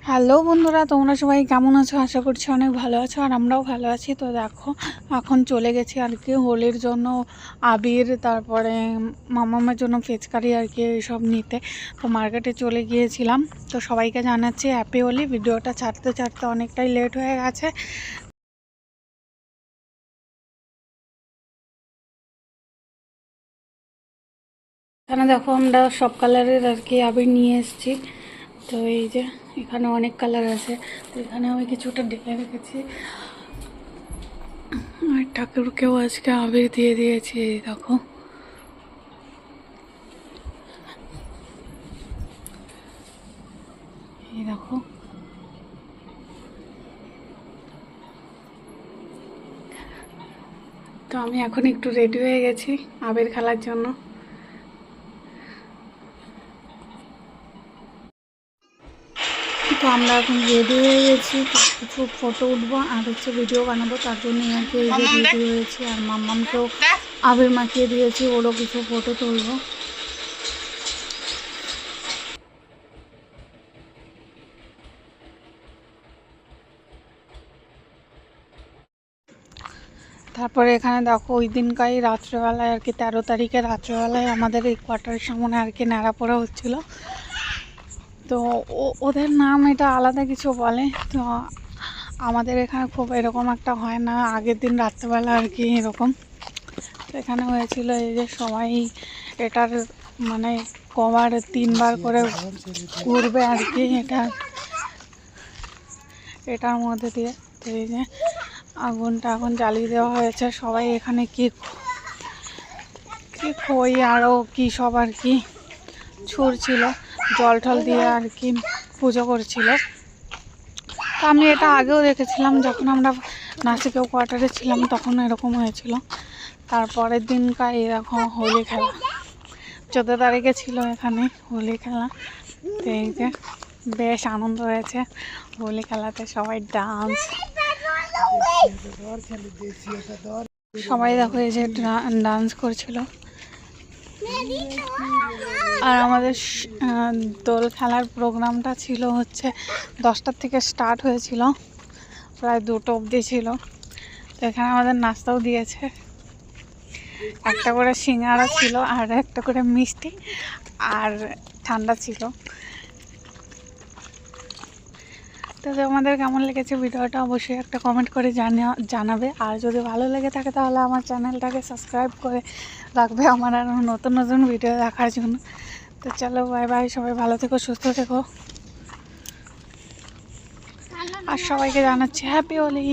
Hello বন্ধুরা, তোমরা সবাই কেমন আছো? আশা করছি অনেক ভালো আছো, আর আমরাও ভালো আছি। তো দেখো, এখন চলে গেছি আর কি হোলির জন্য আবির, তারপরে মামামের জন্য ফেচকারি আর কি এইসব নিতে। তো মার্কেটে চলে গিয়েছিলাম। তো সবাইকে জানাচ্ছি হ্যাপি হোলি। ভিডিওটা ছাড়তে ছাড়তে অনেকটাই লেট হয়ে গেছে। এখানে দেখো, আমরা সব কালারের আর কি আবির নিয়ে এসেছি। তো এই যে এখানে অনেক কালার আছে। তো এখানে আমি কিছুটা ঢেলে রেখেছি, আর ঠাকুরকেও আজকে আবির দিয়ে দিয়েছি। এই দেখো, এই দেখো। তো আমি এখন একটু রেডি হয়ে গেছি আবির খেলার জন্য। তো আমরা এখন রেডি হয়ে গেছি, কিছু ফটো উঠবো আর ভিডিও বানাবো। তার জন্য আর কি এই যে রেডি হয়েছি, আর মাম্মামকেও আবির মাখিয়ে দিয়েছি, ওরও কিছু ফটো তুলবো। তারপরে এখানে দেখো, ওই দিনকাই রাত্রেবেলায় আর কি 13 তারিখে রাত্রেবেলায় আমাদের এই কোয়ার্টারের সামনে আর কি ন্যাড়া পড়া হচ্ছিলো। তো ওদের নাম এটা আলাদা কিছু বলে। তো আমাদের এখানে খুব এরকম একটা হয় না, আগের দিন রাত্রেবেলা আর কি এরকম। তো এখানে হয়েছিল এই যে সবাই এটার মানে কভার 3 বার করে ঘুরবে আর কি এটার মধ্যে দিয়ে। তো এই যে আগুনটা এখন জ্বালিয়ে দেওয়া হয়েছে। সবাই এখানে কি খই আরও কি সব আর কি ছুঁড়ছিল, জল টল দিয়ে আর কি পুজো করছিল। তো আমি এটা আগেও দেখেছিলাম, যখন আমরা নাসিকেও কোয়ার্টারে ছিলাম তখন এরকম হয়েছিল। তারপরের দিনকার এরকম হোলি খেলা 14 তারিখে ছিল এখানে হোলি খেলা। তো এই যে বেশ আনন্দ হয়েছে হোলি খেলাতে, সবাই ডান্স, সবাই দেখো এই যে ডান্স করছিল। আর আমাদের দোল খেলার প্রোগ্রামটা ছিল হচ্ছে 10টার থেকে স্টার্ট হয়েছিল, প্রায় 2টো অবধি ছিল। তো এখানে আমাদের নাস্তাও দিয়েছে, একটা করে সিঙ্গারা ছিল আর একটা করে মিষ্টি আর ঠান্ডা ছিল। তো আমাদের কেমন লেগেছে ভিডিওটা অবশ্যই একটা কমেন্ট করে জানাবে। আর যদি ভালো লেগে থাকে তাহলে আমার চ্যানেলটাকে সাবস্ক্রাইব করে রাখবে আমার আরও নতুন নতুন ভিডিও দেখার জন্য। তো চলো, বাই বাই, সবাই ভালো থেকো, সুস্থ থেকো, আর সবাইকে জানাচ্ছি হ্যাপি হোলি।